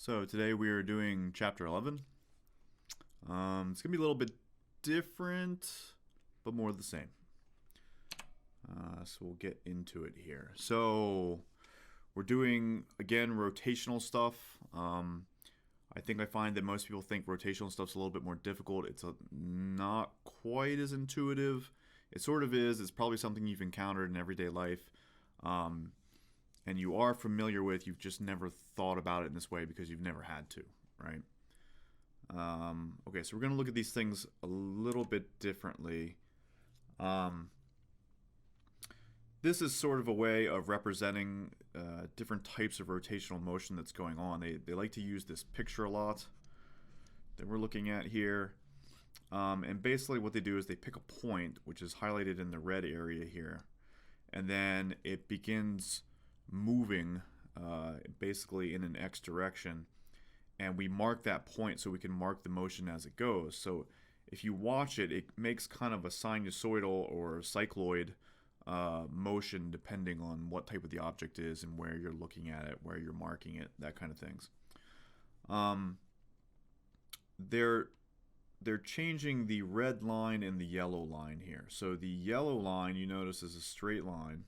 So today we are doing chapter 11. It's going to be a little bit different, but more of the same. So we'll get into it here. So we're doing, again, rotational stuff. I think I find that most people think rotational stuff's a little bit more difficult. It's not quite as intuitive. It sort of is. It's probably something you've encountered in everyday life. And you are familiar with, you've just never thought about it in this way because you've never had to, right? Okay, so we're going to look at these things a little bit differently. This is sort of a way of representing different types of rotational motion that's going on. They like to use this picture a lot that we're looking at here. And basically what they do is they pick a point, which is highlighted in the red area here, and then it begins moving basically in an X direction, and we mark that point so we can mark the motion as it goes. So if you watch it, it makes kind of a sinusoidal or cycloid motion depending on what type of the object is and where you're looking at it, where you're marking it, that kind of things. They're changing the red line and the yellow line here. So the yellow line, you notice, is a straight line.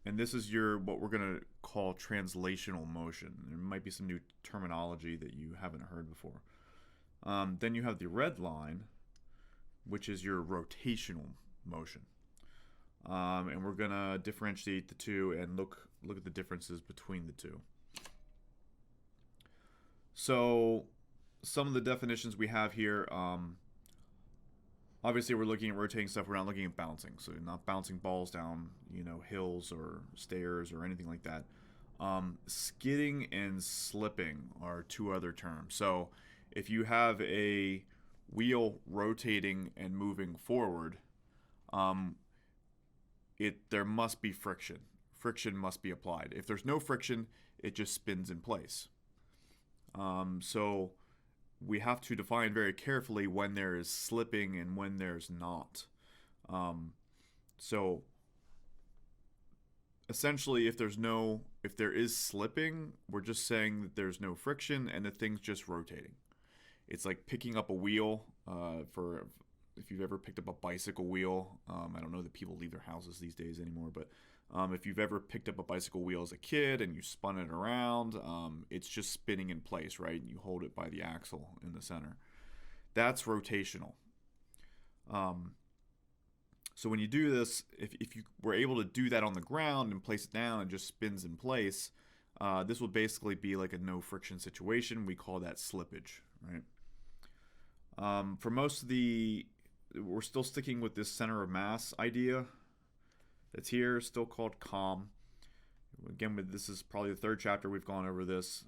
And this is what we're going to call translational motion. There might be some new terminology that you haven't heard before. Then you have the red line, which is your rotational motion. And we're going to differentiate the two and look at the differences between the two. So some of the definitions we have here, obviously we're looking at rotating stuff, we're not looking at bouncing. So you're not bouncing balls down, hills or stairs or anything like that. Skidding and slipping are two other terms. So if you have a wheel rotating and moving forward, there must be friction. Friction must be applied. If there's no friction, it just spins in place. So we have to define very carefully when there is slipping and when there's not. So essentially, if there is slipping, we're just saying that there's no friction and the thing's just rotating. It's like picking up a wheel if you've ever picked up a bicycle wheel. I don't know that people leave their houses these days anymore, but if you've ever picked up a bicycle wheel as a kid and you spun it around, it's just spinning in place, right? And you hold it by the axle in the center. That's rotational. So when you do this, if you were able to do that on the ground and place it down and just spins in place, this would basically be like a no friction situation. We call that slippage, right? For most of we're still sticking with this center of mass idea that's here, still called COM. Again, this is probably the third chapter we've gone over this.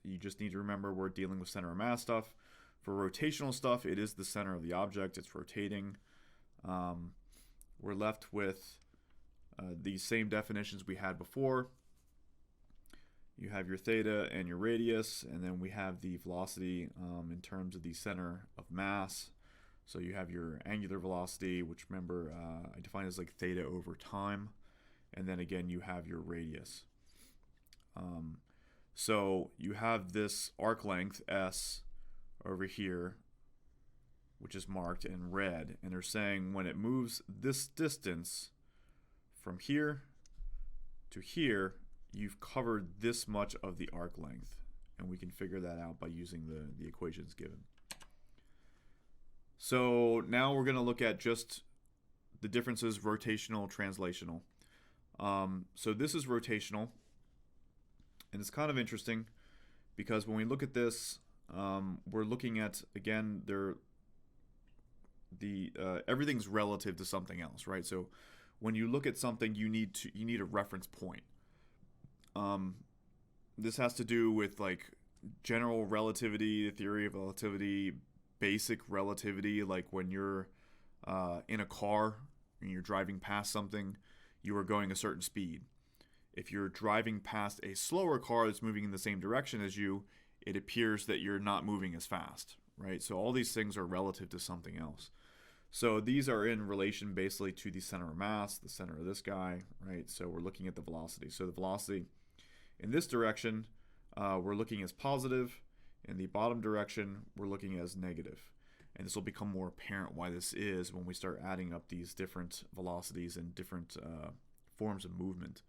You just need to remember we're dealing with center of mass stuff. For rotational stuff, it is the center of the object. It's rotating. We're left with these same definitions we had before. You have your theta and your radius, and then we have the velocity in terms of the center of mass. So you have your angular velocity, which remember I define as like theta over time. And then again, you have your radius. So you have this arc length S over here, which is marked in red. And they're saying when it moves this distance from here to here, you've covered this much of the arc length. And we can figure that out by using the equations given. So now we're going to look at just the differences, rotational, translational. So this is rotational, and it's kind of interesting because when we look at this, we're looking at, again, everything's relative to something else, right? So when you look at something, you need a reference point. This has to do with like general relativity, the theory of relativity, basic relativity, like when you're in a car and you're driving past something, you are going a certain speed. If you're driving past a slower car that's moving in the same direction as you, it appears that you're not moving as fast, right? So all these things are relative to something else. So these are in relation basically to the center of mass, the center of this guy, right? So we're looking at the velocity. So the velocity In this direction, we're looking as positive. In the bottom direction, we're looking as negative. And this will become more apparent why this is when we start adding up these different velocities and different forms of movement.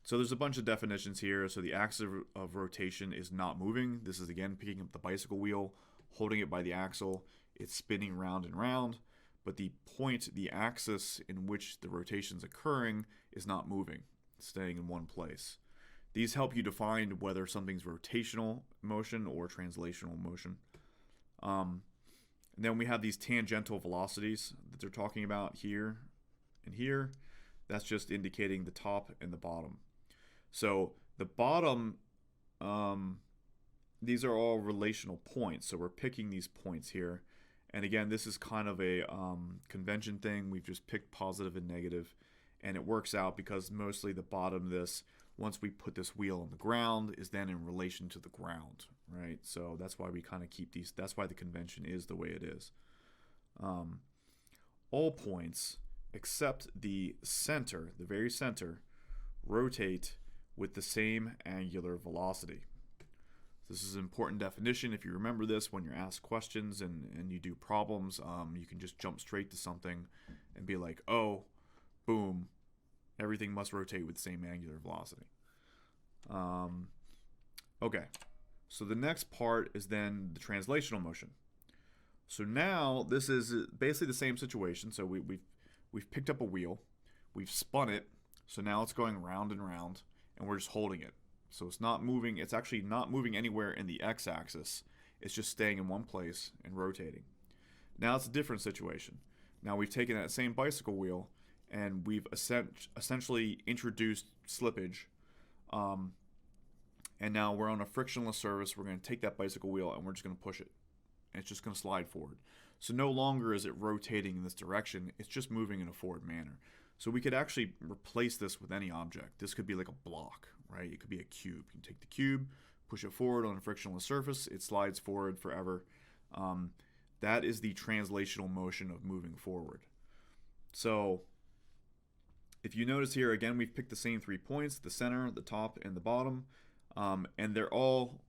So there's a bunch of definitions here. So the axis of rotation is not moving. This is again picking up the bicycle wheel, holding it by the axle. It's spinning round and round, but the point, the axis in which the rotation is occurring is not moving. It's staying in one place. These help you define whether something's rotational motion or translational motion. And then we have these tangential velocities that they're talking about here and here. That's just indicating the top and the bottom. So the bottom, these are all relational points. So we're picking these points here. And again, this is kind of a convention thing. We've just picked positive and negative. And it works out because mostly the bottom of this, once we put this wheel on the ground, is then in relation to the ground, right? So that's why we kind of keep these, that's why the convention is the way it is. All points except the center, the very center, rotate with the same angular velocity. This is an important definition. If you remember this when you're asked questions and you do problems, you can just jump straight to something and be like, oh, boom, everything must rotate with the same angular velocity. Okay, so the next part is then the translational motion. So now this is basically the same situation. So we've picked up a wheel, we've spun it, so now it's going round and round, and we're just holding it. So it's not moving, it's actually not moving anywhere in the x-axis. It's just staying in one place and rotating. Now it's a different situation. Now we've taken that same bicycle wheel and we've essentially introduced slippage. And now we're on a frictionless surface. We're going to take that bicycle wheel and we're just going to push it. And it's just going to slide forward. So no longer is it rotating in this direction. It's just moving in a forward manner. So we could actually replace this with any object. This could be like a block, right? It could be a cube. You can take the cube, push it forward on a frictionless surface. It slides forward forever. That is the translational motion of moving forward. So if you notice here, again, we've picked the same 3 points, the center, the top, and the bottom. And they're all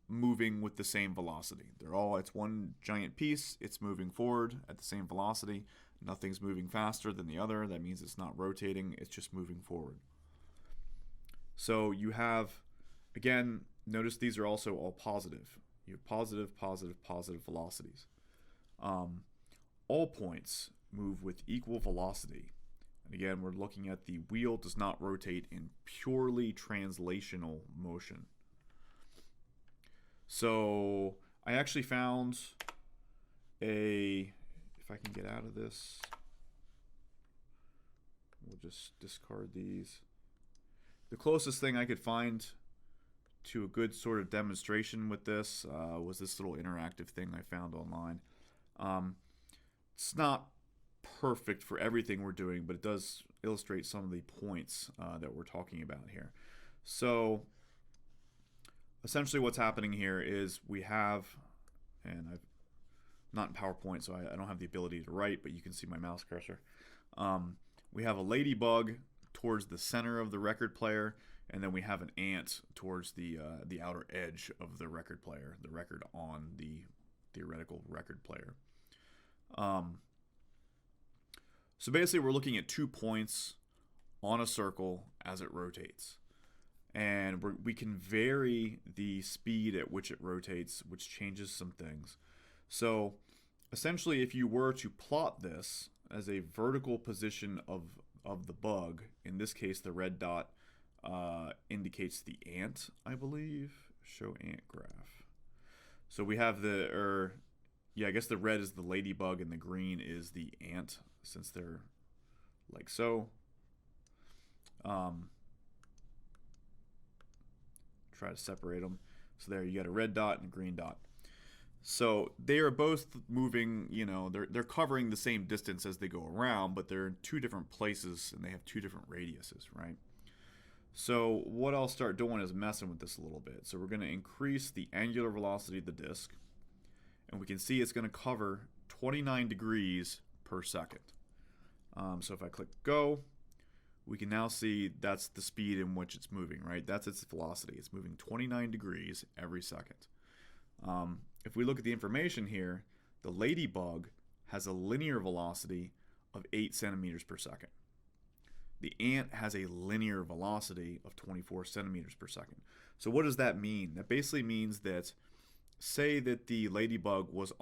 moving with the same velocity. It's one giant piece. It's moving forward at the same velocity. Nothing's moving faster than the other. That means it's not rotating. It's just moving forward. So you have, again, notice these are also all positive. You have positive, positive, positive velocities. All points move with equal velocity. And again, we're looking at the wheel does not rotate in purely translational motion. So I actually found if I can get out of this, we'll just discard these. The closest thing I could find to a good sort of demonstration with this was this little interactive thing I found online. It's not perfect for everything we're doing, but it does illustrate some of the points that we're talking about here. So essentially what's happening here is we have, and I've not in PowerPoint, so I don't have the ability to write, but you can see my mouse cursor. We have a ladybug towards the center of the record player, and then we have an ant towards the outer edge of the record player, the record on the theoretical record player. So basically we're looking at 2 points on a circle as it rotates. And we can vary the speed at which it rotates, which changes some things. So essentially, if you were to plot this as a vertical position of the bug, in this case the red dot indicates the ant, I believe. Show ant graph. So we have I guess the red is the ladybug and the green is the ant, since they're like so. Try to separate them. So there you got a red dot and a green dot. So they are both moving, they're covering the same distance as they go around, but they're in 2 different places and they have 2 different radiuses, right? So what I'll start doing is messing with this a little bit. So we're going to increase the angular velocity of the disk, and we can see it's going to cover 29 degrees per second. So if I click go, we can now see that's the speed in which it's moving, right? That's its velocity. It's moving 29 degrees every second. If we look at the information here, the ladybug has a linear velocity of 8 centimeters per second. The ant has a linear velocity of 24 centimeters per second. So what does that mean? That basically means that, say that the ladybug was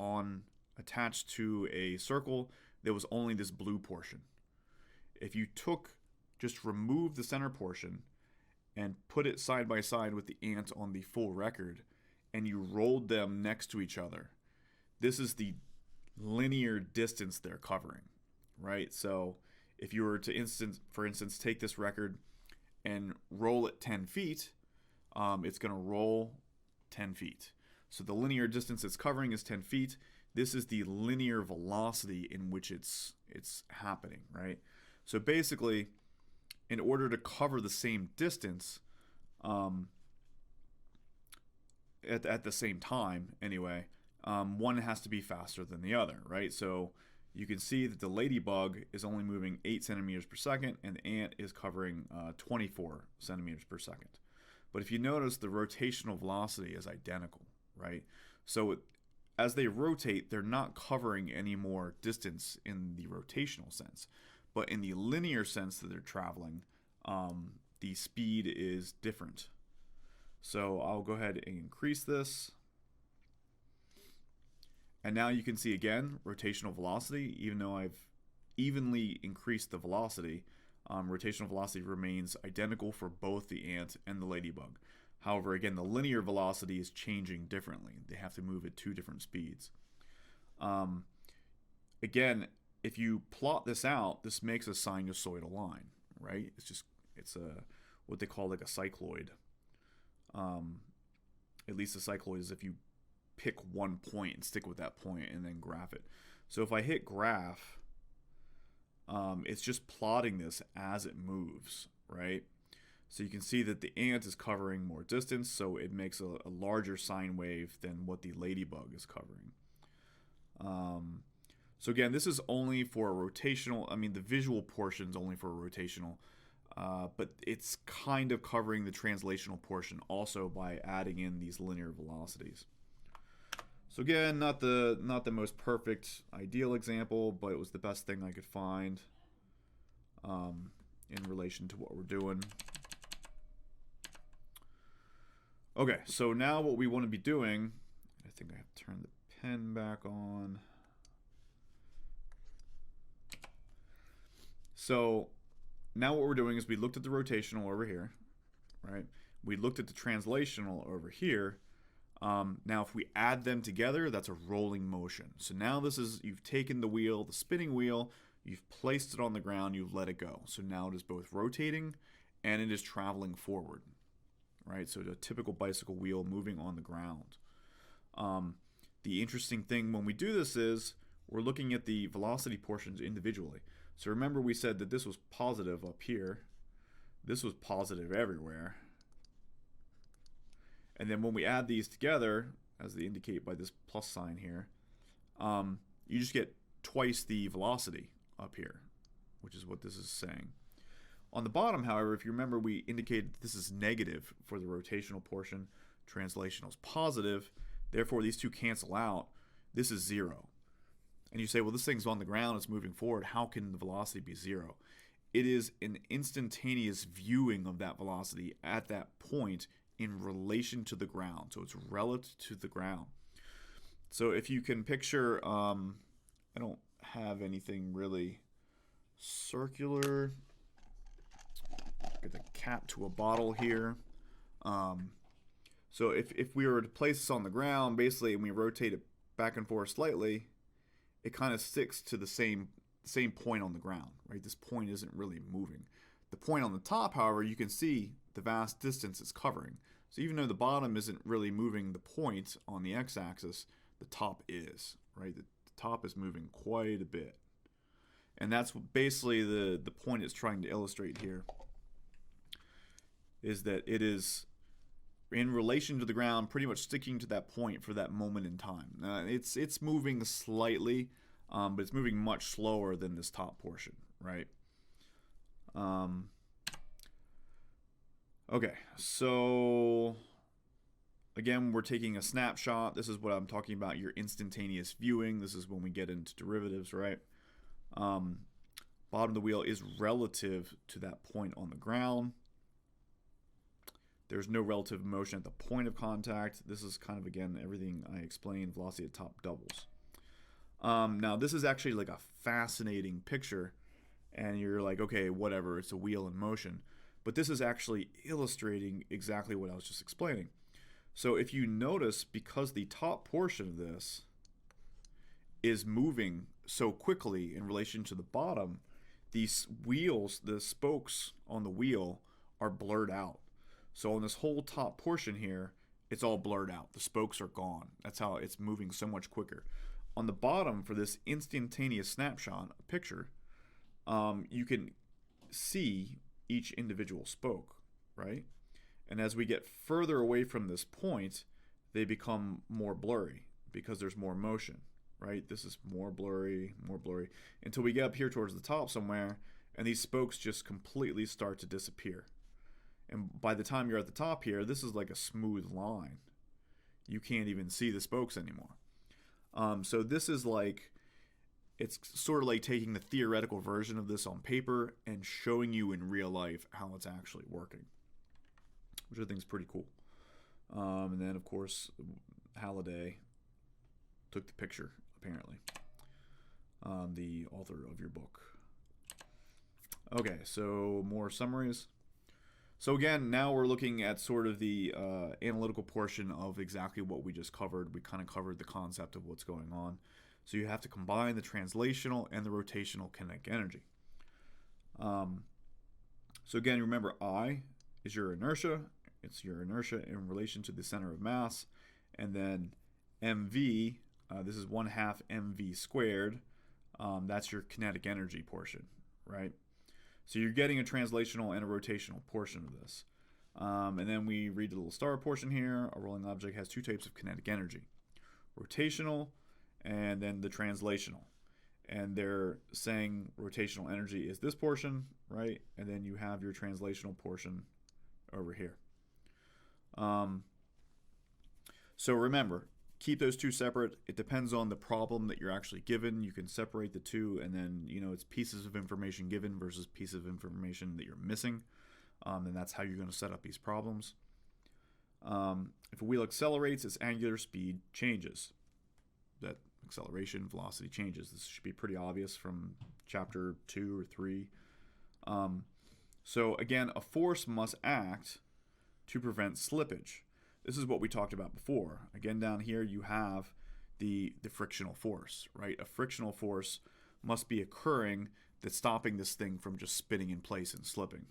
attached to a circle, there was only this blue portion. If you just remove the center portion and put it side by side with the ant on the full record, and you rolled them next to each other, this is the linear distance they're covering, right? So if you were to, for instance, take this record and roll it 10 feet, it's going to roll 10 feet. So the linear distance it's covering is 10 feet. This is the linear velocity in which it's happening, right? So basically, in order to cover the same distance, at the same time anyway, one has to be faster than the other, right? So you can see that the ladybug is only moving 8 centimeters per second, and the ant is covering 24 centimeters per second. But if you notice, the rotational velocity is identical, right? So as they rotate, they're not covering any more distance in the rotational sense. But in the linear sense that they're traveling, the speed is different. So I'll go ahead and increase this. And now you can see again, rotational velocity, even though I've evenly increased the velocity, rotational velocity remains identical for both the ant and the ladybug. However, again, the linear velocity is changing differently. They have to move at 2 different speeds. Again, if you plot this out, this makes a sinusoidal line, right? It's what they call like a cycloid. At least a cycloid is if you pick one point and stick with that point and then graph it. So if I hit graph, it's just plotting this as it moves, right? So you can see that the ant is covering more distance, so it makes a larger sine wave than what the ladybug is covering. So again, this is only for a rotational, the visual portion is only for a rotational, but it's kind of covering the translational portion also by adding in these linear velocities. So again, not the most perfect ideal example, but it was the best thing I could find in relation to what we're doing. Okay, so now what we want to be doing, I think I have to turn the pen back on. So now what we're doing is we looked at the rotational over here, right? We looked at the translational over here. Now if we add them together, that's a rolling motion. So now you've taken the wheel, the spinning wheel, you've placed it on the ground, you've let it go. So now it is both rotating and it is traveling forward, right? So a typical bicycle wheel moving on the ground. The interesting thing when we do this is we're looking at the velocity portions individually. So remember we said that this was positive up here. This was positive everywhere. And then when we add these together, as they indicate by this plus sign here, you just get twice the velocity up here, which is what this is saying. On the bottom, however, if you remember, we indicated this is negative for the rotational portion. Translational is positive. Therefore, these two cancel out. This is 0. And you say, well, this thing's on the ground, it's moving forward. How can the velocity be 0? It is an instantaneous viewing of that velocity at that point in relation to the ground. So it's relative to the ground. So if you can picture, I don't have anything really circular. Get the cap to a bottle here. So if we were to place this on the ground, basically, and we rotate it back and forth slightly, it kind of sticks to the same point on the ground, right? This point isn't really moving. The point on the top, however, you can see the vast distance it's covering. So even though the bottom isn't really moving the point on the x-axis, the top is, right? The top is moving quite a bit. And that's basically the point it's trying to illustrate here, is that it is in relation to the ground, pretty much sticking to that point for that moment in time. It's moving slightly, but it's moving much slower than this top portion, right? Um, okay, so again, we're taking a snapshot. This is what I'm talking about, your instantaneous viewing. This is when we get into derivatives, right? Um, bottom of the wheel is relative to that point on the ground. There's no relative motion at the point of contact. This is kind of, again, everything I explained. Velocity at top doubles. Now, this is actually like a fascinating picture. And you're like, okay, whatever, it's a wheel in motion. But this is actually illustrating exactly what I was just explaining. So if you notice, because the top portion of this is moving so quickly in relation to the bottom, these wheels, the spokes on the wheel, are blurred out. So on this whole top portion here, it's all blurred out. The spokes are gone. That's how it's moving so much quicker. On the bottom, for this instantaneous snapshot picture, you can see each individual spoke, right? And as we get further away from this point, they become more blurry because there's more motion, right? This is more blurry, until we get up here towards the top somewhere, and these spokes just completely start to disappear. And by the time you're at the top here, this is like a smooth line. You can't even see the spokes anymore. So this is like, it's sort of like taking the theoretical version of this on paper and showing you in real life how it's actually working, which I think is pretty cool. And then, of course, Halliday took the picture, apparently, the author of your book. Okay, so more summaries. So again, now we're looking at sort of the analytical portion of exactly what we just covered. We kind of covered the concept of what's going on. So you have to combine the translational and the rotational kinetic energy. So again, remember, I is your inertia. It's your inertia in relation to the center of mass. And then mv, this is 1/2 mv squared. That's your kinetic energy portion, right? So you're getting a translational and a rotational portion of this. And then we read the little star portion here. A rolling object has two types of kinetic energy. Rotational and then the translational. And they're saying rotational energy is this portion, right? And then you have your translational portion over here. So remember, keep those two separate. It depends on the problem that you're actually given. You can separate the two, and then, it's pieces of information given versus pieces of information that you're missing. And that's how you're going to set up these problems. If a wheel accelerates, its angular speed changes. That acceleration, velocity changes. This should be pretty obvious from chapter 2 or 3. So again, a force must act to prevent slippage. This is what we talked about before. Again, down here you have the frictional force, right? A frictional force must be occurring that's stopping this thing from just spinning in place and slipping.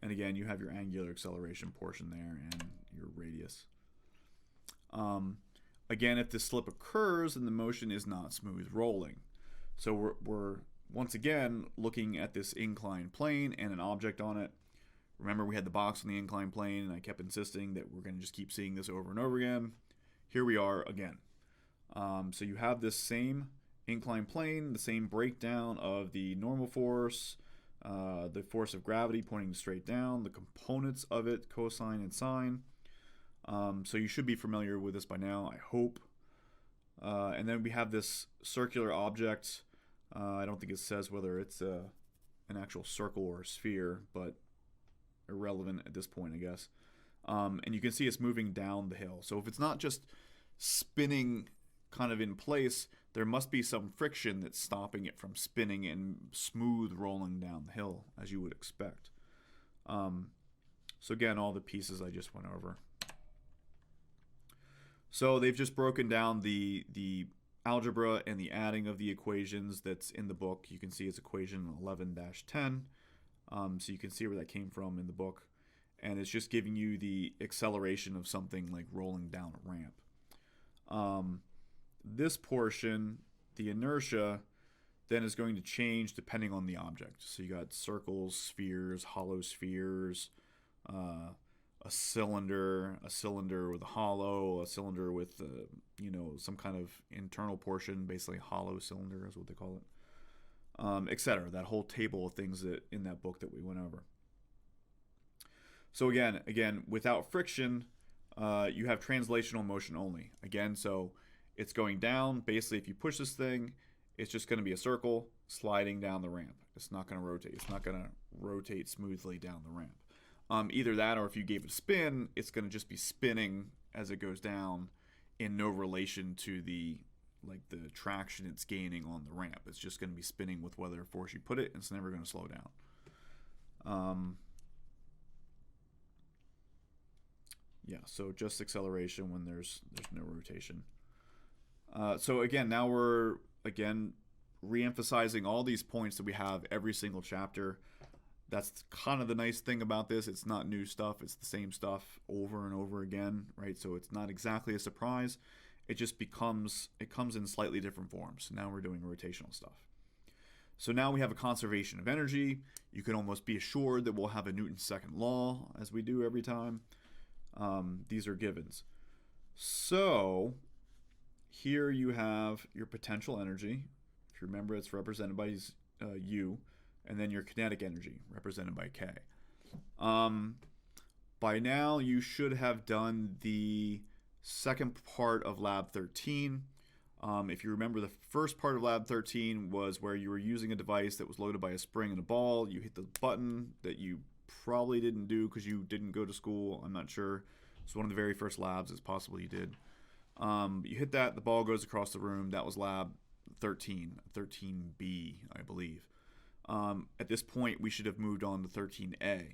And again, you have your angular acceleration portion there and your radius. Again, if this slip occurs, then the motion is not smooth rolling. So we're once again looking at this inclined plane and an object on it. Remember, we had the box on the inclined plane, and I kept insisting that we're going to just keep seeing this over and over again. Here we are again. So you have this same inclined plane, the same breakdown of the normal force, the force of gravity pointing straight down, the components of it, cosine and sine. So you should be familiar with this by now, I hope. And then we have this circular object. I don't think it says whether it's an actual circle or a sphere, but irrelevant at this point, I guess. And you can see it's moving down the hill. So if it's not just spinning kind of in place, there must be some friction that's stopping it from spinning and smooth rolling down the hill, as you would expect. So again, all the pieces I just went over. So they've just broken down the algebra and the adding of the equations that's in the book. You can see it's equation 11-10. So you can see where that came from in the book. And it's just giving you the acceleration of something like rolling down a ramp. This portion, the inertia, then is going to change depending on the object. So you got circles, spheres, hollow spheres, a cylinder with a hollow, a cylinder with some kind of internal portion, basically hollow cylinder is what they call it. etc. That whole table of things that in that book that we went over. So again, without friction, you have translational motion only. Again, so it's going down. Basically, if you push this thing, it's just going to be a circle sliding down the ramp. It's not going to rotate. It's not going to rotate smoothly down the ramp. Either that, or if you gave it a spin, it's going to just be spinning as it goes down, in no relation to the traction it's gaining on the ramp. It's just going to be spinning with whatever force you put it, and it's never going to slow down. Yeah, so just acceleration when there's no rotation. So again, now we're re-emphasizing all these points that we have every single chapter. That's kind of the nice thing about this. It's not new stuff. It's the same stuff over and over again, right? So it's not exactly a surprise. It just comes in slightly different forms. Now we're doing rotational stuff. So now we have a conservation of energy. You can almost be assured that we'll have a Newton's second law, as we do every time. These are givens. So here you have your potential energy. If you remember, it's represented by U, and then your kinetic energy, represented by K. By now, you should have done the second part of Lab 13. If you remember, the first part of Lab 13 was where you were using a device that was loaded by a spring and a ball. You hit the button that you probably didn't do because you didn't go to school. I'm not sure. It's one of the very first labs. It's possible you did. You hit that, the ball goes across the room. That was Lab 13, 13B, I believe. At this point, we should have moved on to 13A.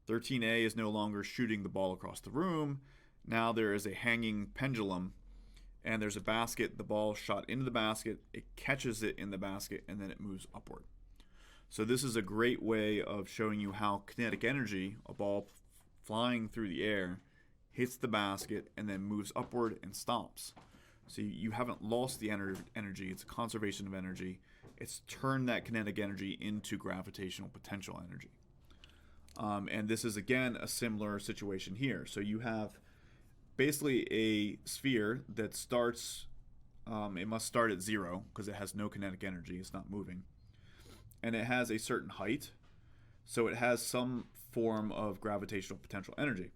13A is no longer shooting the ball across the room. Now there is a hanging pendulum, and there's a basket. The ball shot into the basket. It catches it in the basket, and then it moves upward. So this is a great way of showing you how kinetic energy, a ball flying through the air, hits the basket and then moves upward and stops. So you haven't lost the energy. It's a conservation of energy. It's turned that kinetic energy into gravitational potential energy. And this is, again, a similar situation here. So you have basically a sphere that starts, it must start at 0 because it has no kinetic energy. It's not moving. And it has a certain height. So it has some form of gravitational potential energy.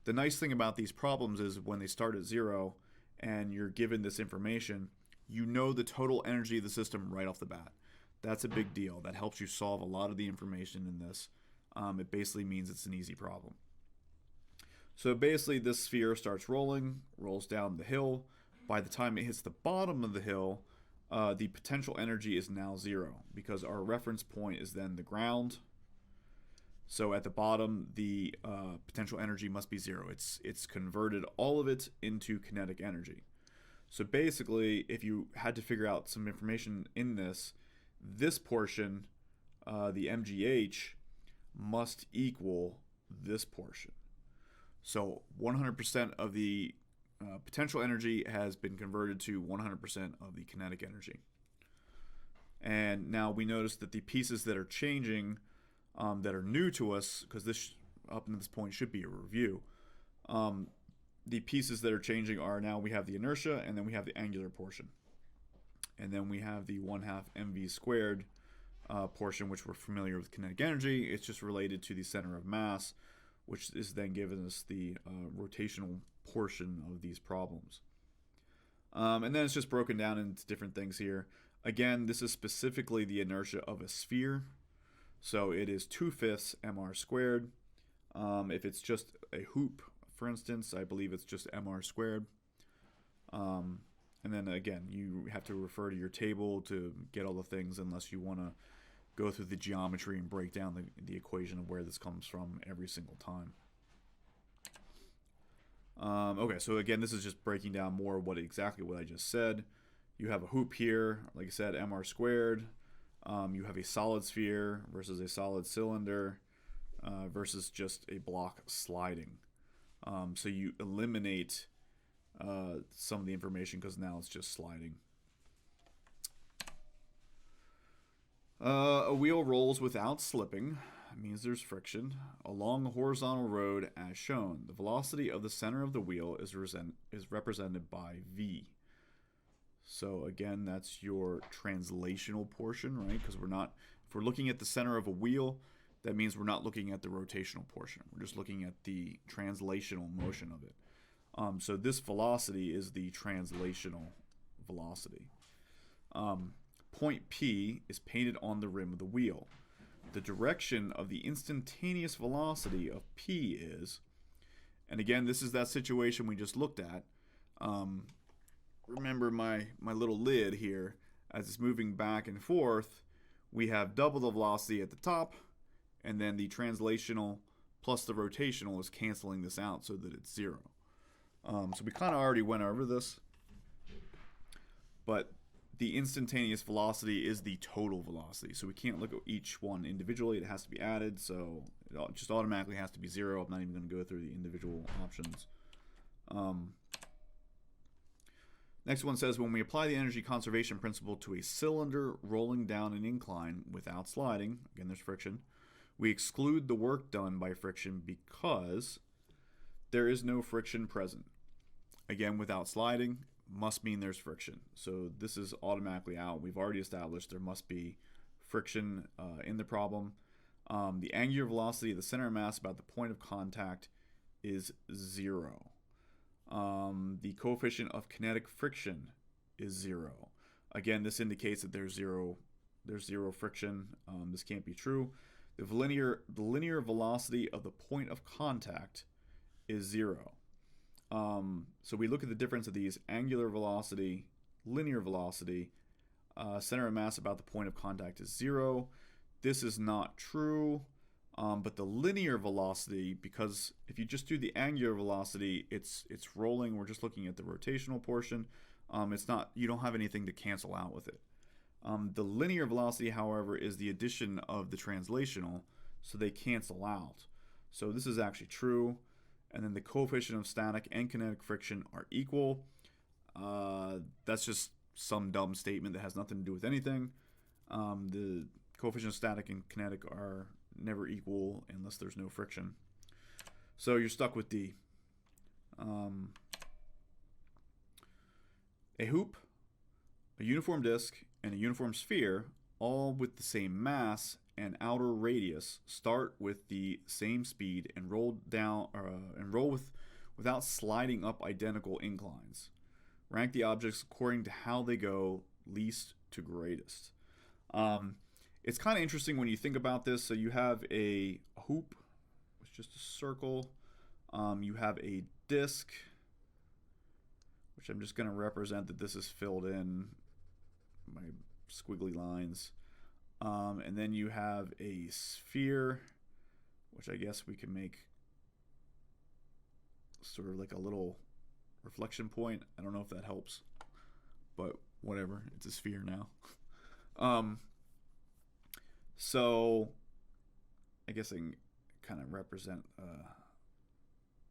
The nice thing about these problems is when they start at 0 and you're given this information, you know the total energy of the system right off the bat. That's a big deal. That helps you solve a lot of the information in this. It basically means it's an easy problem. So basically this sphere starts rolling, rolls down the hill. By the time it hits the bottom of the hill, the potential energy is now 0 because our reference point is then the ground. So at the bottom, the potential energy must be 0. It's converted all of it into kinetic energy. So basically, if you had to figure out some information in this portion, the MGH, must equal this portion. So 100% of the potential energy has been converted to 100% of the kinetic energy. And now we notice that the pieces that are changing, that are new to us, because this up to this point should be a review, the pieces that are changing are now we have the inertia, and then we have the angular portion. And then we have the 1/2 mv squared portion, which we're familiar with kinetic energy. It's just related to the center of mass, which is then giving us the rotational portion of these problems. And then it's just broken down into different things here. Again, this is specifically the inertia of a sphere. So it is 2/5 mr squared. If it's just a hoop, for instance, I believe it's just mr squared. And then again, you have to refer to your table to get all the things, unless you want to go through the geometry and break down the equation of where this comes from every single time. Okay, so again, this is just breaking down more exactly what I just said. You have a hoop here, like I said, mr squared. You have a solid sphere versus a solid cylinder versus just a block sliding. So you eliminate some of the information because now it's just sliding. A wheel rolls without slipping. Means there's friction along a horizontal road as shown. The velocity of the center of the wheel is represented by v. So again, that's your translational portion, right? Because if we're looking at the center of a wheel, that means we're not looking at the rotational portion. We're just looking at the translational motion of it. So this velocity is the translational velocity. Point P is painted on the rim of the wheel. The direction of the instantaneous velocity of P is, and again, this is that situation we just looked at. Remember my little lid here, as it's moving back and forth, we have double the velocity at the top, and then the translational plus the rotational is canceling this out so that it's 0. So we kind of already went over this, but the instantaneous velocity is the total velocity. So we can't look at each one individually. It has to be added, so it just automatically has to be 0. I'm not even going to go through the individual options. Next one says, when we apply the energy conservation principle to a cylinder rolling down an incline without sliding, again there's friction, we exclude the work done by friction because there is no friction present. Again, without sliding must mean there's friction. So this is automatically out. We've already established there must be friction in the problem. The angular velocity of the center of mass about the point of contact is 0. The coefficient of kinetic friction is 0. Again, this indicates that there's zero friction. This can't be true. The linear velocity of the point of contact is 0. So we look at the difference of these: angular velocity, linear velocity, center of mass about the point of contact is 0. This is not true. But the linear velocity, because if you just do the angular velocity, it's rolling. We're just looking at the rotational portion. It's not, you don't have anything to cancel out with it. The linear velocity, however, is the addition of the translational, so they cancel out. So this is actually true. And then the coefficient of static and kinetic friction are equal. That's just some dumb statement that has nothing to do with anything. The coefficient of static and kinetic are never equal unless there's no friction. So you're stuck with D. A hoop, a uniform disk, and a uniform sphere, all with the same mass and outer radius, start with the same speed and roll without sliding up identical inclines. Rank the objects according to how they go least to greatest. It's kind of interesting when you think about this. So you have a hoop, it's just a circle. You have a disc, which I'm just going to represent that this is filled in by squiggly lines. And then you have a sphere, which I guess we can make sort of like a little reflection point. I don't know if that helps, but whatever. It's a sphere now. So I guess I can kind of represent,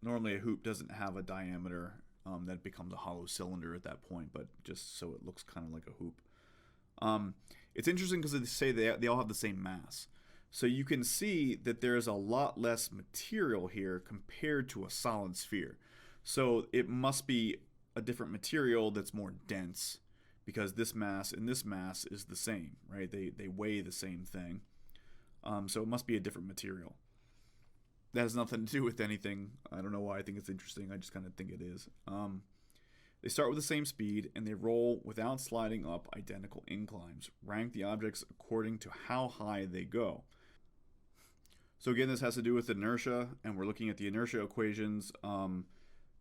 normally a hoop doesn't have a diameter, that becomes a hollow cylinder at that point, but just so it looks kind of like a hoop. It's interesting because they say they all have the same mass. So you can see that there's a lot less material here compared to a solid sphere. So it must be a different material that's more dense, because this mass and this mass is the same, right? They weigh the same thing. So it must be a different material. That has nothing to do with anything. I don't know why I think it's interesting. I just kind of think it is. They start with the same speed, and they roll without sliding up identical inclines. Rank the objects according to how high they go. So again, this has to do with inertia, and we're looking at the inertia equations.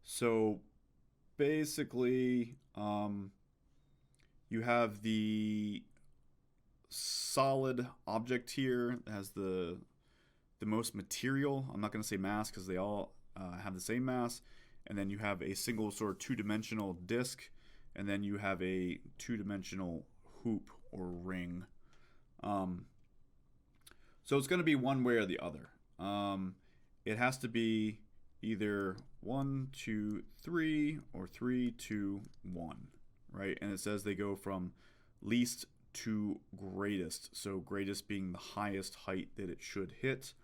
So basically, you have the solid object here that has the most material. I'm not going to say mass because they all have the same mass. And then you have a single sort of two-dimensional disc, and then you have a two-dimensional hoop or ring. So it's going to be one way or the other. It has to be either 1, 2, 3 or 3, 2, 1, right? And it says they go from least to greatest. So greatest being the highest height that it should hit.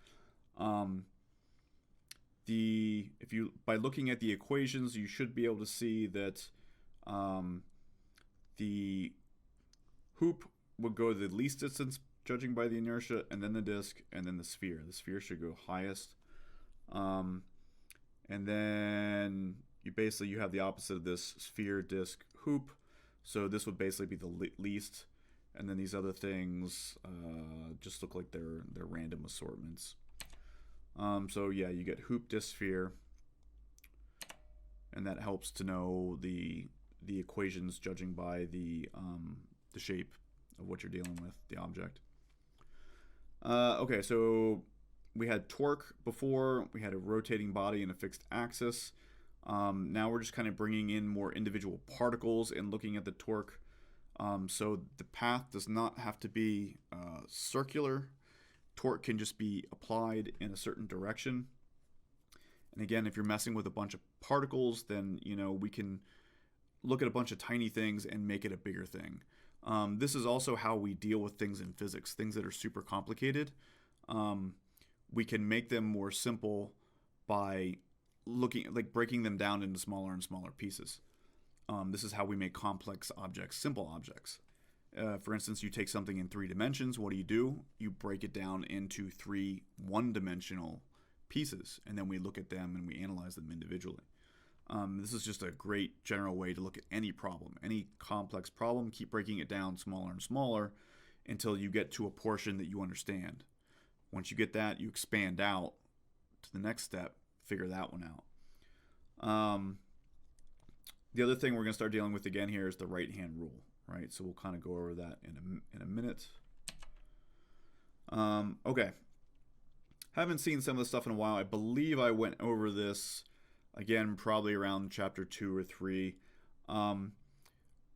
By looking at the equations, you should be able to see that the hoop would go the least distance judging by the inertia, and then the disk, and then the sphere. The sphere should go highest. And then you have the opposite of this: sphere, disk, hoop. So this would basically be the least, and then these other things just look like they're random assortments. So yeah, you get hoop, disk, sphere, and that helps to know the equations judging by the shape of what you're dealing with, the object. Okay, so we had torque before. We had a rotating body and a fixed axis. Now we're just kind of bringing in more individual particles and looking at the torque. So the path does not have to be circular. Torque can just be applied in a certain direction. And again, if you're messing with a bunch of particles, then we can look at a bunch of tiny things and make it a bigger thing. This is also how we deal with things in physics, things that are super complicated. We can make them more simple by breaking them down into smaller and smaller pieces. This is how we make complex objects simple objects. For instance, you take something in 3 dimensions. What do? You break it down into 3 one-dimensional pieces, and then we look at them and we analyze them individually. This is just a great general way to look at any problem. Any complex problem, keep breaking it down smaller and smaller until you get to a portion that you understand. Once you get that, you expand out to the next step, figure that one out. The other thing we're going to start dealing with again here is the right-hand rule, right? So we'll kind of go over that in a minute. Okay. Haven't seen some of the stuff in a while. I believe I went over this again, probably around chapter 2 or 3.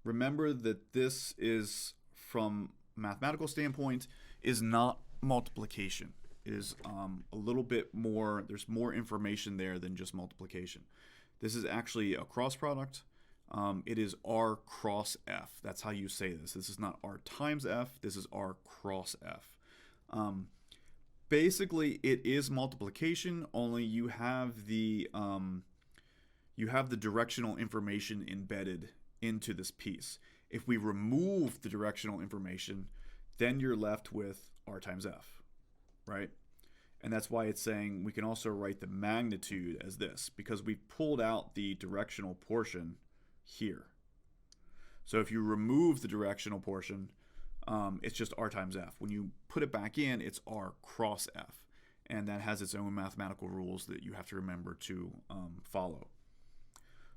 Remember that this is, from a mathematical standpoint, is not multiplication. It is a little bit more, there's more information there than just multiplication. This is actually a cross product. It is R cross F. That's how you say this. This is not R times F. This is R cross F. Basically, it is multiplication, only you have the directional information embedded into this piece. If we remove the directional information, then you're left with R times F, right? And that's why it's saying we can also write the magnitude as this, because we've pulled out the directional portion here. So if you remove the directional portion, it's just R times F. When you put it back in, it's R cross F. And that has its own mathematical rules that you have to remember to follow.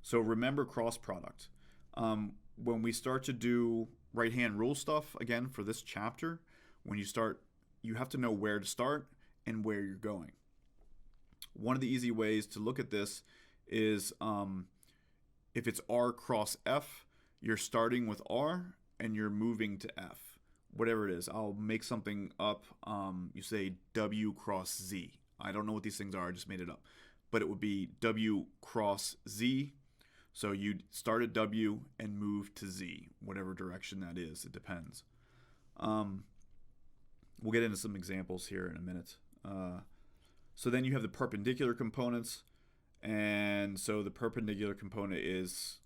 So remember cross product. When we start to do right-hand rule stuff, again, for this chapter, when you start, you have to know where to start and where you're going. One of the easy ways to look at this is if it's R cross F, you're starting with R and you're moving to F. Whatever it is, I'll make something up. You say W cross Z. I don't know what these things are, I just made it up. But it would be W cross Z. So you'd start at W and move to Z, whatever direction that is. It depends. We'll get into some examples here in a minute. So then you have the perpendicular components. And so the perpendicular component is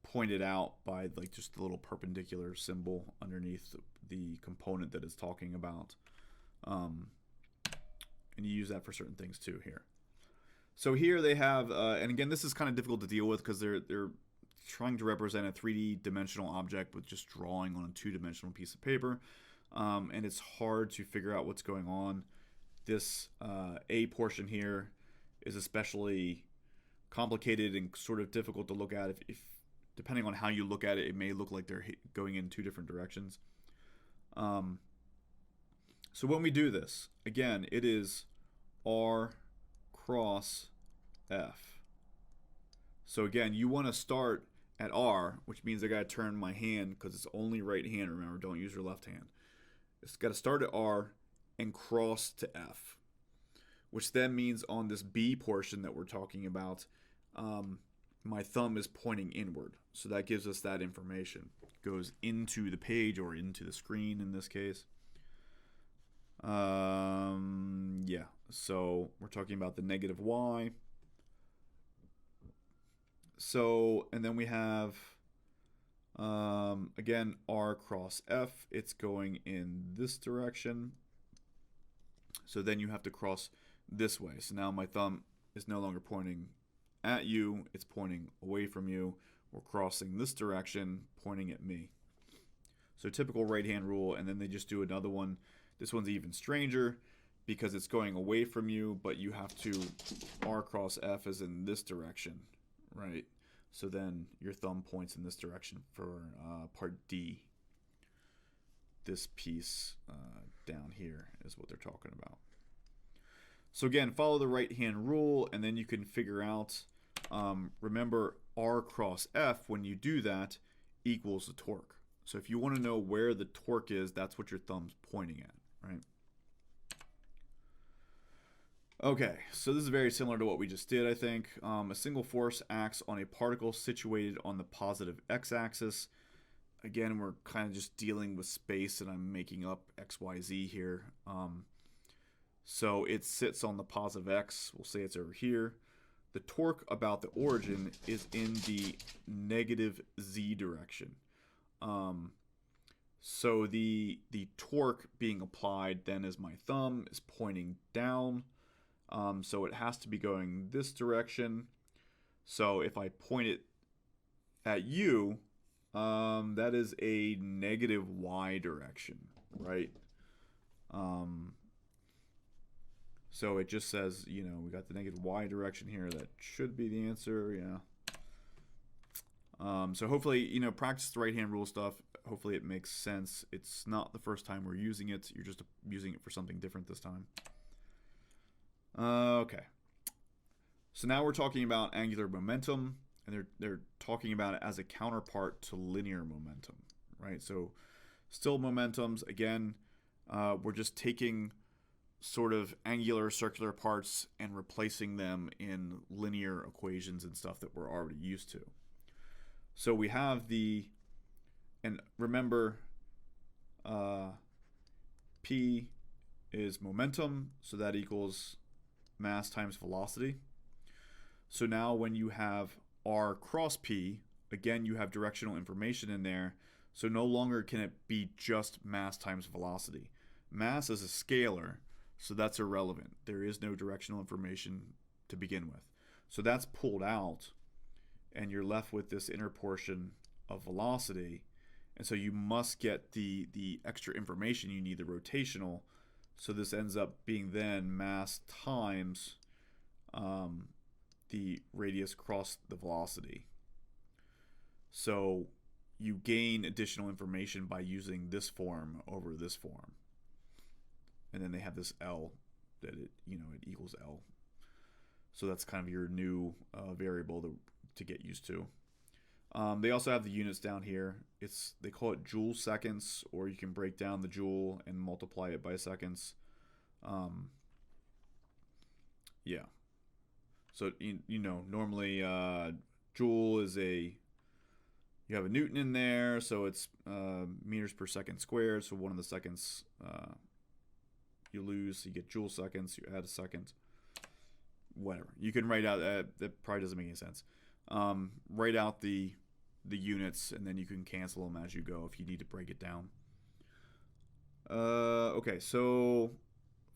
pointed out by like just the little perpendicular symbol underneath the component that it's talking about. And you use that for certain things too here. So here they have, and again, this is kind of difficult to deal with because they're trying to represent a 3D dimensional object with just drawing on a 2-dimensional piece of paper. And it's hard to figure out what's going on. This A portion here is especially complicated and sort of difficult to look at. If depending on how you look at it, it may look like they're going in 2 different directions. So when we do this, again, it is R cross F. So again, you want to start at R, which means I got to turn my hand because it's only right hand. Remember, don't use your left hand. It's got to start at R and cross to F, which then means on this B portion that we're talking about, my thumb is pointing inward. So that gives us that information. It goes into the page or into the screen in this case. Yeah, so we're talking about the negative Y. So, and then we have Again, R cross F, it's going in this direction. So then you have to cross this way. So now my thumb is no longer pointing at you, it's pointing away from you. We're crossing this direction, pointing at me. So typical right hand rule, and then they just do another one. This one's even stranger because it's going away from you, but you have to R cross F is in this direction, right? So then your thumb points in this direction for part D. This piece down here is what they're talking about. So again, follow the right hand rule, and then you can figure out, remember R cross F, when you do that, equals the torque. So if you want to know where the torque is, that's what your thumb's pointing at, right? Okay, so this is very similar to what we just did, I think. A single force acts on a particle situated on the positive x-axis. Again, we're kind of just dealing with space, and I'm making up x, y, z here. So it sits on the positive x. We'll say it's over here. The torque about the origin is in the negative z direction. So the torque being applied then as my thumb is pointing down. So it has to be going this direction. So if I point it at you, that is a negative y direction, right? So it just says, you know, we got the negative y direction here. That should be the answer, yeah. So hopefully, you know, practice the right hand rule stuff. Hopefully it makes sense. It's not the first time we're using it. You're just using it for something different this time. Okay. So now we're talking about angular momentum, and they're talking about it as a counterpart to linear momentum, right? So still momentums, again, we're just taking sort of angular circular parts and replacing them in linear equations and stuff that we're already used to. So we have and remember, P is momentum, so that equals mass times velocity. So now when you have R cross P, again, you have directional information in there, so no longer can it be just mass times velocity. Mass is a scalar, so that's irrelevant. There is no directional information to begin with. So that's pulled out, and you're left with this inner portion of velocity. And so you must get the extra information you need, the rotational. So this ends up being then mass times the radius cross the velocity. So you gain additional information by using this form over this form. And then they have this L that it equals L. So that's kind of your new variable to get used to. They also have the units down here. They call it joule seconds, or you can break down the joule and multiply it by seconds. Yeah. So normally joule is you have a Newton in there, so it's meters per second squared. So one of the seconds you lose, so you get joule seconds. You add a second. Whatever. You can write out that probably doesn't make any sense. Write out the units, and then you can cancel them as you go if you need to break it down. Okay, so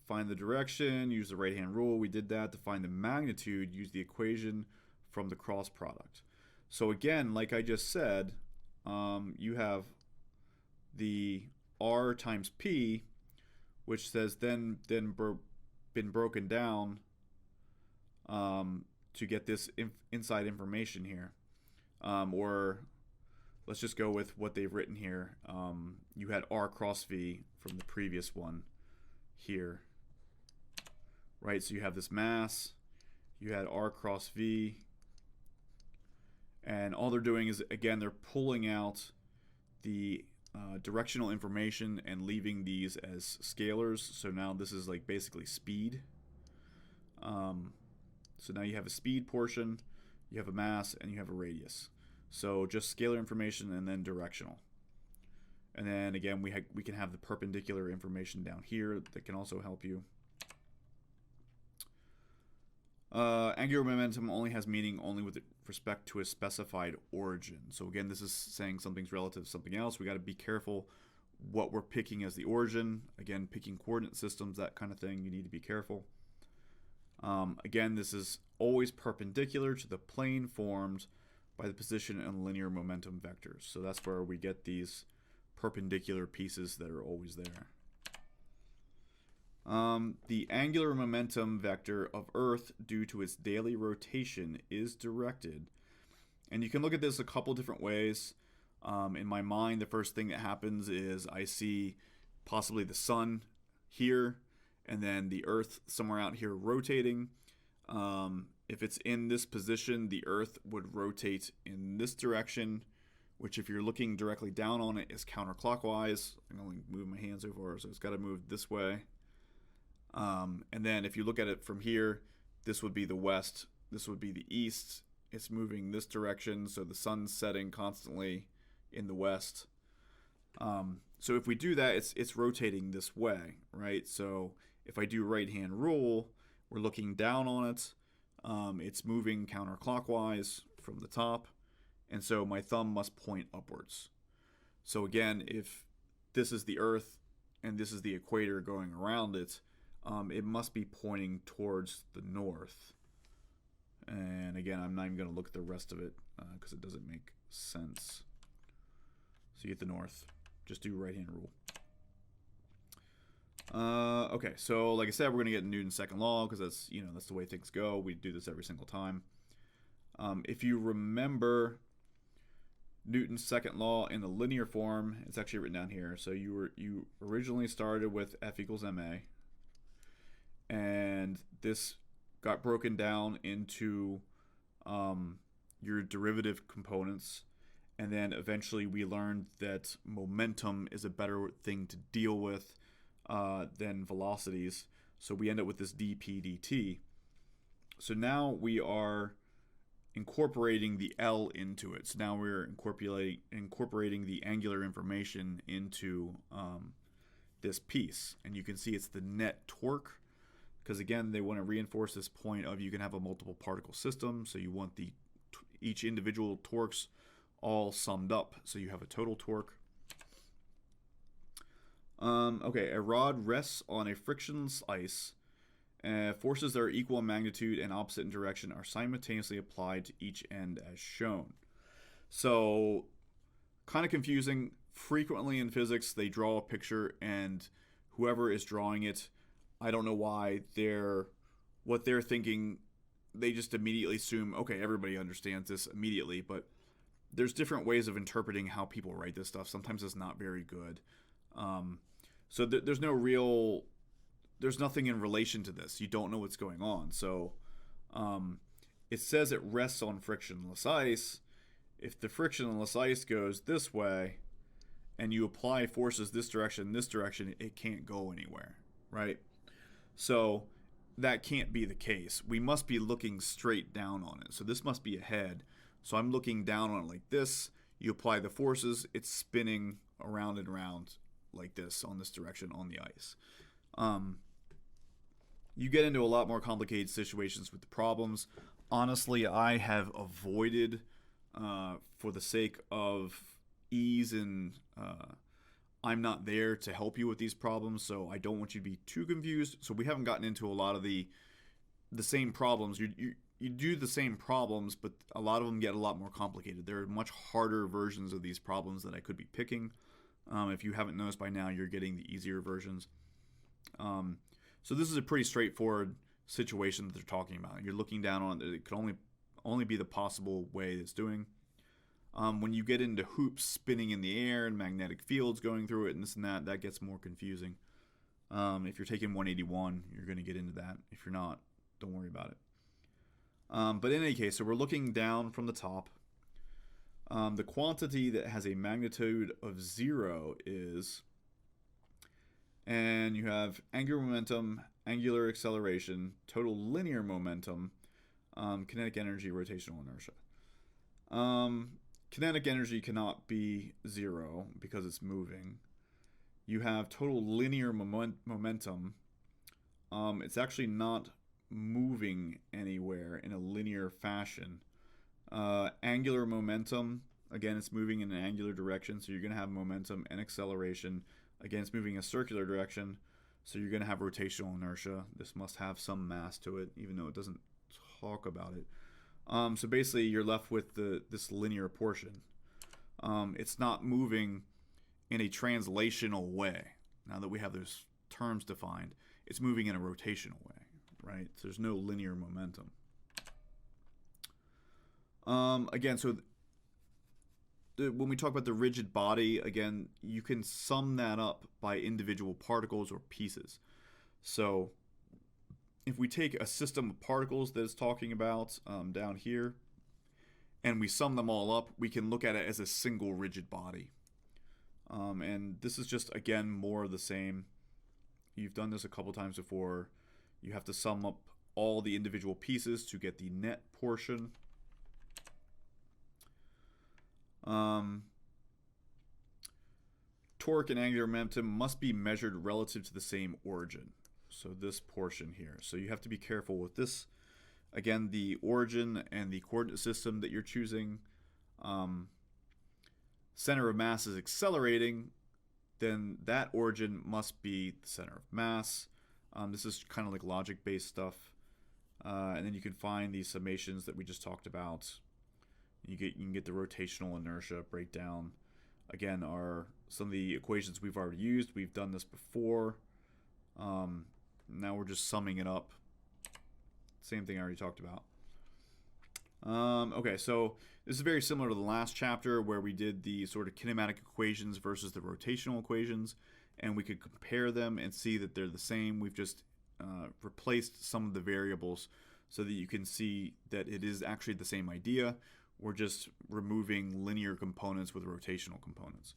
find the direction, use the right hand rule. We did that. To find the magnitude, use the equation from the cross product. So again, like I just said, you have the R times P, which says then been broken down to get this inside information here. Or let's just go with what they've written here. You had R cross V from the previous one here, right? So you have this mass, you had R cross V, and all they're doing is, again, they're pulling out the directional information and leaving these as scalars. So now this is like basically speed. So now you have a speed portion, you have a mass, and you have a radius. So just scalar information and then directional. And then again, we can have the perpendicular information down here that can also help you. Angular momentum only has meaning only with respect to a specified origin. So again, this is saying something's relative to something else. We got to be careful what we're picking as the origin. Again, picking coordinate systems, that kind of thing, you need to be careful. Again, this is always perpendicular to the plane formed by the position and linear momentum vectors. So that's where we get these perpendicular pieces that are always there. The angular momentum vector of Earth due to its daily rotation is directed. And you can look at this a couple different ways. In my mind, the first thing that happens is I see possibly the sun here and then the Earth somewhere out here rotating. If it's in this position, the Earth would rotate in this direction, which if you're looking directly down on it is counterclockwise. I can only move my hands so far, so it's got to move this way. And then if you look at it from here, this would be the west, this would be the east. It's moving this direction, so the sun's setting constantly in the west. So if we do that, it's rotating this way, right? So if I do right-hand rule, we're looking down on it. It's moving counterclockwise from the top, and so my thumb must point upwards. So again, if this is the Earth and this is the equator going around it, it must be pointing towards the north. And again, I'm not even going to look at the rest of it because it doesn't make sense. So you get the north. Just do right-hand rule. Okay, so like I said, we're going to get Newton's second law because that's the way things go. We do this every single time. If you remember Newton's second law in the linear form, it's actually written down here. So you originally started with F equals ma, and this got broken down into your derivative components, and then eventually we learned that momentum is a better thing to deal with than velocities, so we end up with this dp dt. So now we are incorporating the L into it. So now we're incorporating the angular information into this piece, and you can see it's the net torque, because again they want to reinforce this point of you can have a multiple particle system, so you want each individual torques all summed up, so you have a total torque. Okay, a rod rests on a frictionless ice. Forces that are equal in magnitude and opposite in direction are simultaneously applied to each end as shown. So, kind of confusing. Frequently in physics, they draw a picture, and whoever is drawing it, I don't know why what they're thinking, they just immediately assume, okay, everybody understands this immediately, but there's different ways of interpreting how people write this stuff. Sometimes it's not very good. So there's nothing in relation to this. You don't know what's going on. So it says it rests on frictionless ice. If the frictionless ice goes this way and you apply forces this direction, it can't go anywhere, right? So that can't be the case. We must be looking straight down on it. So this must be ahead. So I'm looking down on it like this. You apply the forces, it's spinning around and around like this on this direction on the ice. You get into a lot more complicated situations with the problems. Honestly, I have avoided, for the sake of ease, and I'm not there to help you with these problems, so I don't want you to be too confused. So we haven't gotten into a lot of the same problems. You do the same problems, but a lot of them get a lot more complicated. There are much harder versions of these problems that I could be picking. If you haven't noticed by now, you're getting the easier versions. So this is a pretty straightforward situation that they're talking about. You're looking down on it. It could only be the possible way it's doing. When you get into hoops spinning in the air and magnetic fields going through it and this and that gets more confusing. If you're taking 181, you're going to get into that. If you're not, don't worry about it. But in any case, so we're looking down from the top. The quantity that has a magnitude of 0 is, and you have angular momentum, angular acceleration, total linear momentum, kinetic energy, rotational inertia. Kinetic energy cannot be 0 because it's moving. You have total linear momentum. It's actually not moving anywhere in a linear fashion. Angular momentum, again, it's moving in an angular direction, so you're going to have momentum and acceleration. Again, it's moving in a circular direction, so you're going to have rotational inertia. This must have some mass to it, even though it doesn't talk about it. So basically, you're left with this linear portion. It's not moving in a translational way. Now that we have those terms defined, it's moving in a rotational way, right? So there's no linear momentum. Again, so when we talk about the rigid body, again, you can sum that up by individual particles or pieces. So if we take a system of particles that it's talking about down here, and we sum them all up, we can look at it as a single rigid body. And this is just, again, more of the same. You've done this a couple times before. You have to sum up all the individual pieces to get the net portion. Torque and angular momentum must be measured relative to the same origin. So this portion here. So you have to be careful with this. Again, the origin and the coordinate system that you're choosing. Center of mass is accelerating, then that origin must be the center of mass. This is kind of like logic-based stuff. And then you can find these summations that we just talked about. You can get the rotational inertia breakdown. Again, are some of the equations we've already used. We've done this before. Now we're just summing it up. Same thing I already talked about. Okay, so this is very similar to the last chapter where we did the sort of kinematic equations versus the rotational equations, and we could compare them and see that they're the same. We've just replaced some of the variables so that you can see that it is actually the same idea. We're just removing linear components with rotational components.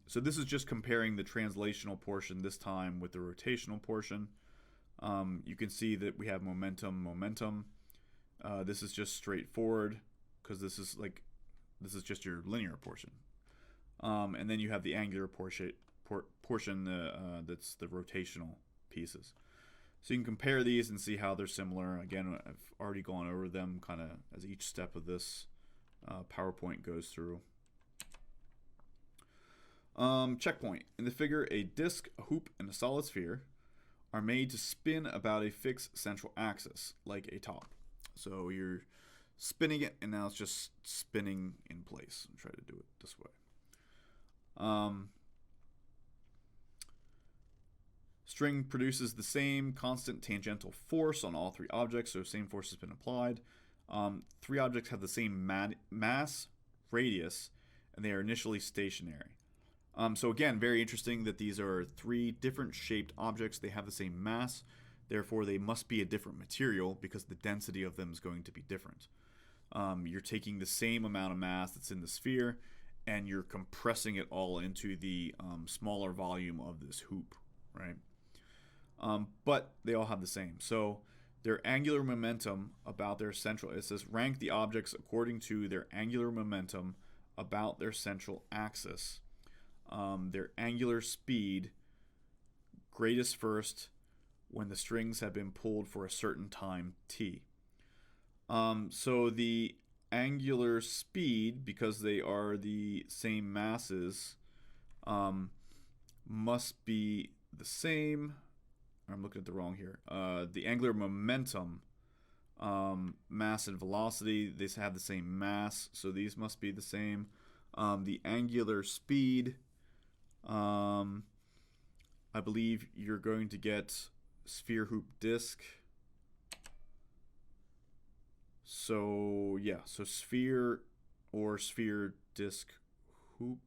So this is just comparing the translational portion this time with the rotational portion. You can see that we have momentum. This is just straightforward because this is just your linear portion. And then you have the angular portion that's the rotational pieces. So you can compare these and see how they're similar. Again, I've already gone over them kind of as each step of this PowerPoint goes through. Checkpoint. In the figure, a disk, a hoop, and a solid sphere are made to spin about a fixed central axis, like a top. So you're spinning it, and now it's just spinning in place. I'll try to do it this way. String produces the same constant tangential force on all three objects, so same force has been applied. Three objects have the same mass, radius, and they are initially stationary. So again, very interesting that these are three different shaped objects. They have the same mass, therefore they must be a different material because the density of them is going to be different. You're taking the same amount of mass that's in the sphere and you're compressing it all into the smaller volume of this hoop, right? But they all have the same. So their angular momentum about their central, it says rank the objects according to their angular momentum about their central axis. Their angular speed greatest first when the strings have been pulled for a certain time t. So the angular speed, because they are the same masses, must be the same. I'm looking at the wrong here. The angular momentum, mass and velocity, they have the same mass, so these must be the same. The angular speed, I believe you're going to get sphere, hoop, disk. So yeah, so sphere or sphere, disk, hoop.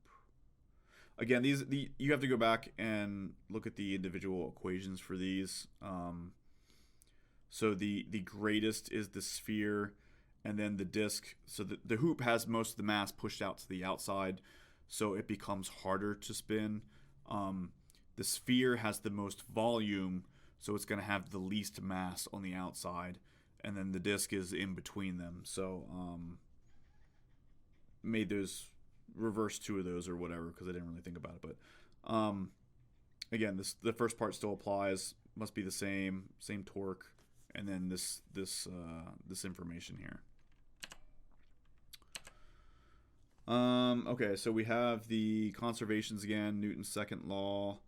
Again, you have to go back and look at the individual equations for these. So the greatest is the sphere, and then the disk. So the hoop has most of the mass pushed out to the outside, so it becomes harder to spin. The sphere has the most volume, so it's going to have the least mass on the outside, and then the disk is in between them. So made those reverse two of those or whatever because I didn't really think about it. But again, the first part still applies. must be the same torque, and then this information here. Okay, so we have the conservations again, Newton's second law.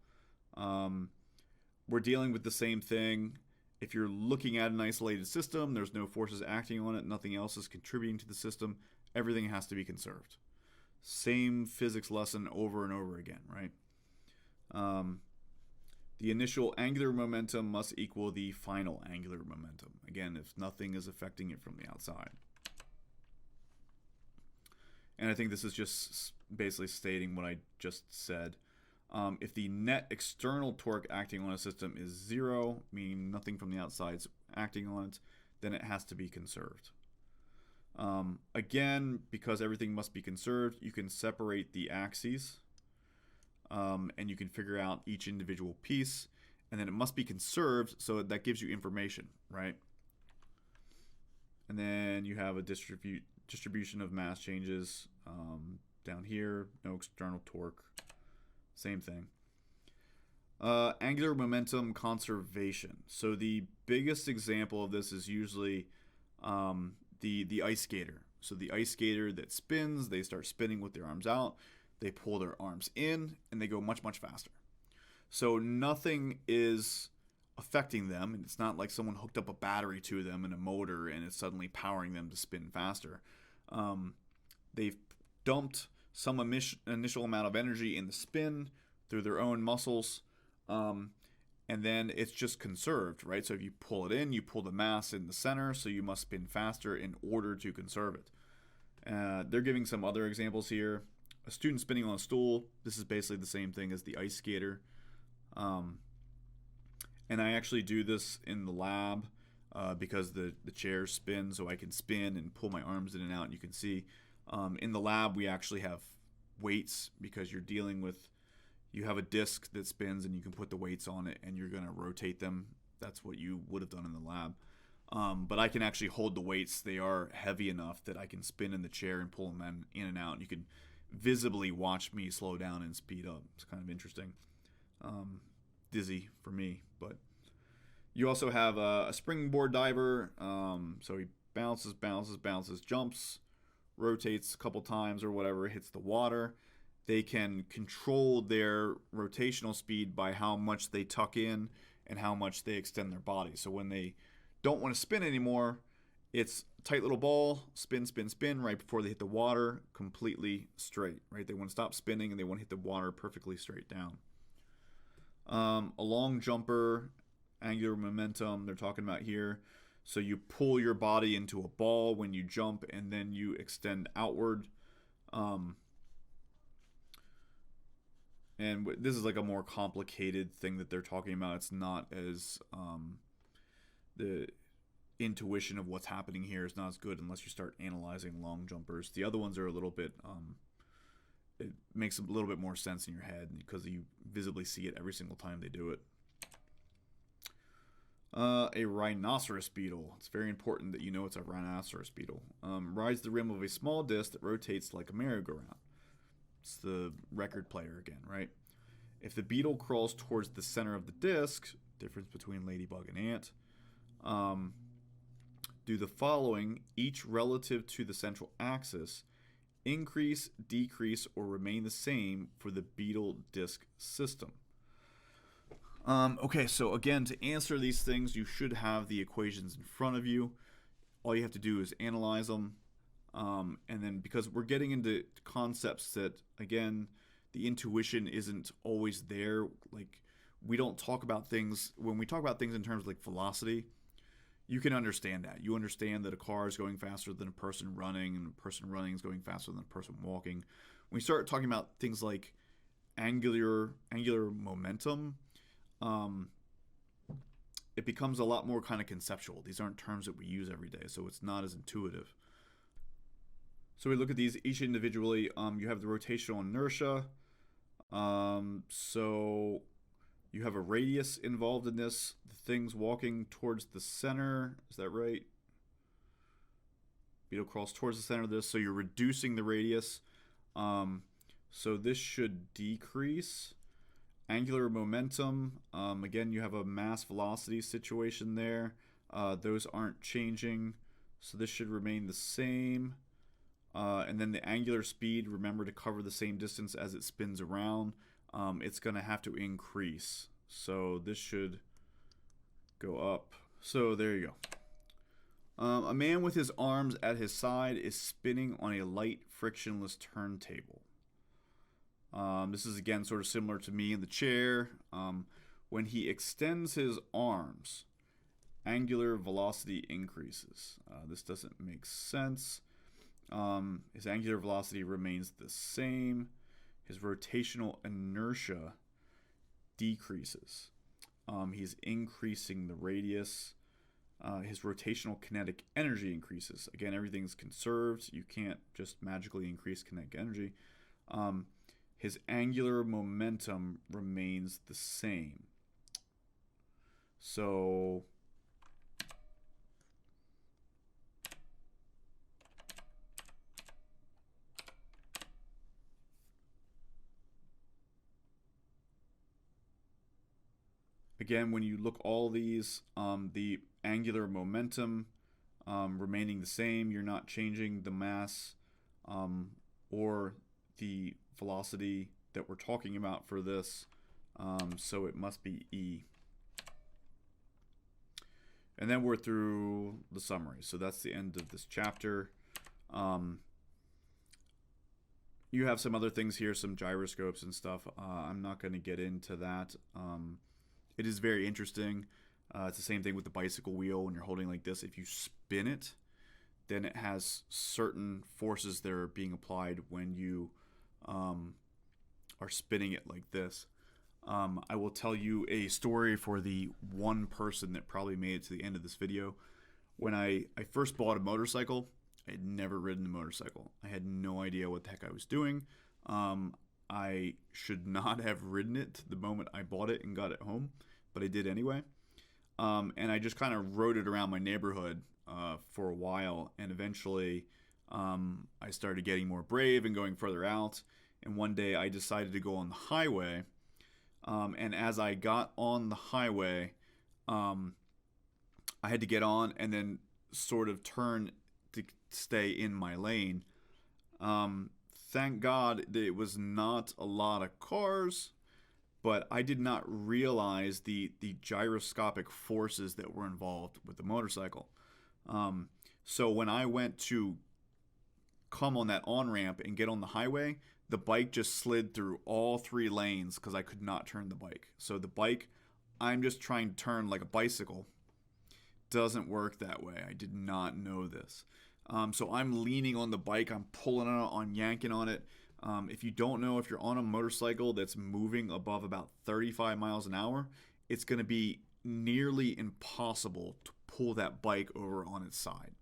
We're dealing with the same thing. If you're looking at an isolated system, there's no forces acting on it, nothing else is contributing to the system, everything has to be conserved. Same physics lesson over and over again, right? The initial angular momentum must equal the final angular momentum. Again, if nothing is affecting it from the outside. And I think this is just basically stating what I just said. If the net external torque acting on a system is 0, meaning nothing from the outside is acting on it, then it has to be conserved. Again, because everything must be conserved, you can separate the axes, and you can figure out each individual piece, and then it must be conserved, so that gives you information, right? And then you have a distribution of mass changes down here, no external torque, same thing. Angular momentum conservation. So the biggest example of this is usually the ice skater. So the ice skater that spins, they start spinning with their arms out, they pull their arms in, and they go much, much faster. So nothing is affecting them, and it's not like someone hooked up a battery to them and a motor and it's suddenly powering them to spin faster. They've dumped some initial amount of energy in the spin through their own muscles, and then it's just conserved, right? So if you pull it in, you pull the mass in the center, so you must spin faster in order to conserve it. They're giving some other examples here. A student spinning on a stool, this is basically the same thing as the ice skater. And I actually do this in the lab because the chairs spin, so I can spin and pull my arms in and out, and you can see in the lab we actually have weights because you're dealing with, you have a disc that spins and you can put the weights on it and you're going to rotate them. That's what you would have done in the lab. But I can actually hold the weights. They are heavy enough that I can spin in the chair and pull them in and out. And you can visibly watch me slow down and speed up. It's kind of interesting. Dizzy for me, but you also have a springboard diver. So he bounces, jumps, rotates a couple times or whatever, hits the water. They can control their rotational speed by how much they tuck in and how much they extend their body. So when they don't want to spin anymore, it's tight little ball, spin right before they hit the water, completely straight, right? They want to stop spinning and they want to hit the water perfectly straight down. A long jumper, angular momentum, they're talking about here. So you pull your body into a ball when you jump and then you extend outward. And this is like a more complicated thing that they're talking about. It's not as the intuition of what's happening here is not as good unless you start analyzing long jumpers. The other ones are a little bit it makes a little bit more sense in your head because you visibly see it every single time they do it. A rhinoceros beetle. It's very important that you know it's a rhinoceros beetle. Rides the rim of a small disc that rotates like a merry-go-round. It's the record player again, right? If the beetle crawls towards the center of the disc, difference between ladybug and ant, do the following, each relative to the central axis: increase, decrease, or remain the same for the beetle disc system. Okay, so again, to answer these things, you should have the equations in front of you. All you have to do is analyze them. And then because we're getting into concepts that, again, the intuition isn't always there. Like, we don't talk about things, when we talk about things in terms of like velocity, you can understand that. You understand that a car is going faster than a person running, and a person running is going faster than a person walking. When we start talking about things like angular momentum, it becomes a lot more kind of conceptual. These aren't terms that we use every day, so it's not as intuitive. So we look at these each individually. You have the rotational inertia. So you have a radius involved in this. The thing's walking towards the center. Is that right? Beetle crawls towards the center of this. So you're reducing the radius. So this should decrease. Angular momentum, again, you have a mass velocity situation there. Those aren't changing, so this should remain the same. And then the angular speed, remember to cover the same distance as it spins around. It's going to have to increase. So this should go up. So there you go. A man with his arms at his side is spinning on a light frictionless turntable. This is again sort of similar to me in the chair. When he extends his arms, angular velocity increases. This doesn't make sense. His angular velocity remains the same. His rotational inertia decreases. He's increasing the radius. His rotational kinetic energy increases. Again, everything's conserved. You can't just magically increase kinetic energy. His angular momentum remains the same. So again, when you look all these, the angular momentum remaining the same, you're not changing the mass or the velocity that we're talking about for this, so it must be E. And then we're through the summary, so that's the end of this chapter. You have some other things here, some gyroscopes and stuff. I'm not going to get into that. It is very interesting. It's the same thing with the bicycle wheel. When you're holding like this, if you spin it, then it has certain forces that are being applied when you are spinning it like this. I will tell you a story for the one person that probably made it to the end of this video. When I first bought a motorcycle, I had never ridden a motorcycle. I had no idea what the heck I was doing. I should not have ridden it the moment I bought it and got it home, but I did anyway. And I just kind of rode it around my neighborhood for a while, and eventually I started getting more brave and going further out. And one day I decided to go on the highway. And as I got on the highway, I had to get on and then sort of turn to stay in my lane. Thank God that it was not a lot of cars, but I did not realize the gyroscopic forces that were involved with the motorcycle. So when I went to come on that on-ramp and get on the highway, the bike just slid through all 3 lanes because I could not turn the bike. So the bike, I'm just trying to turn like a bicycle, doesn't work that way. I did not know this. So I'm leaning on the bike, I'm pulling on it, yanking on it. If you don't know, if you're on a motorcycle that's moving above about 35 miles an hour, it's going to be nearly impossible to pull that bike over on its side.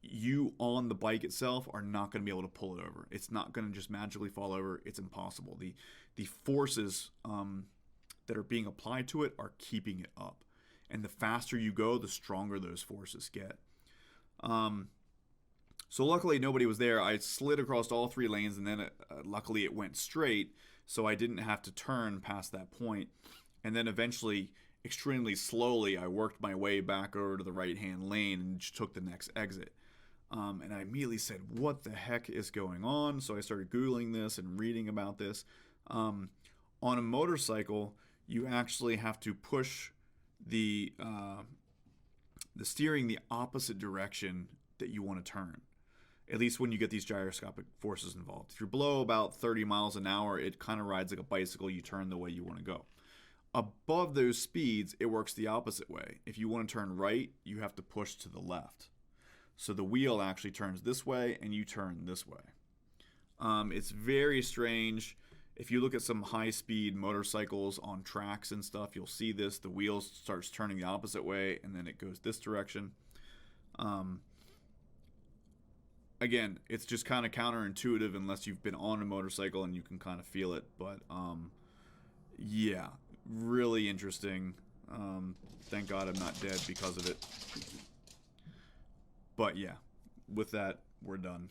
You on the bike itself are not going to be able to pull it over. It's not going to just magically fall over. It's impossible. The forces that are being applied to it are keeping it up. And the faster you go, the stronger those forces get. So luckily nobody was there. I slid across all 3 lanes, and then luckily it went straight, so I didn't have to turn past that point. And then eventually, extremely slowly, I worked my way back over to the right-hand lane and just took the next exit. And I immediately said, what the heck is going on? So I started Googling this and reading about this. On a motorcycle, you actually have to push the steering the opposite direction that you want to turn, at least when you get these gyroscopic forces involved. If you're below about 30 miles an hour, it kind of rides like a bicycle. You turn the way you want to go. Above those speeds, it works the opposite way. If you want to turn right, you have to push to the left. So the wheel actually turns this way, and you turn this way. It's very strange. If you look at some high-speed motorcycles on tracks and stuff, you'll see this. The wheel starts turning the opposite way, and then it goes this direction. Again, it's just kind of counterintuitive unless you've been on a motorcycle and you can kind of feel it. But, yeah, really interesting. Thank God I'm not dead because of it. But, yeah, with that, we're done.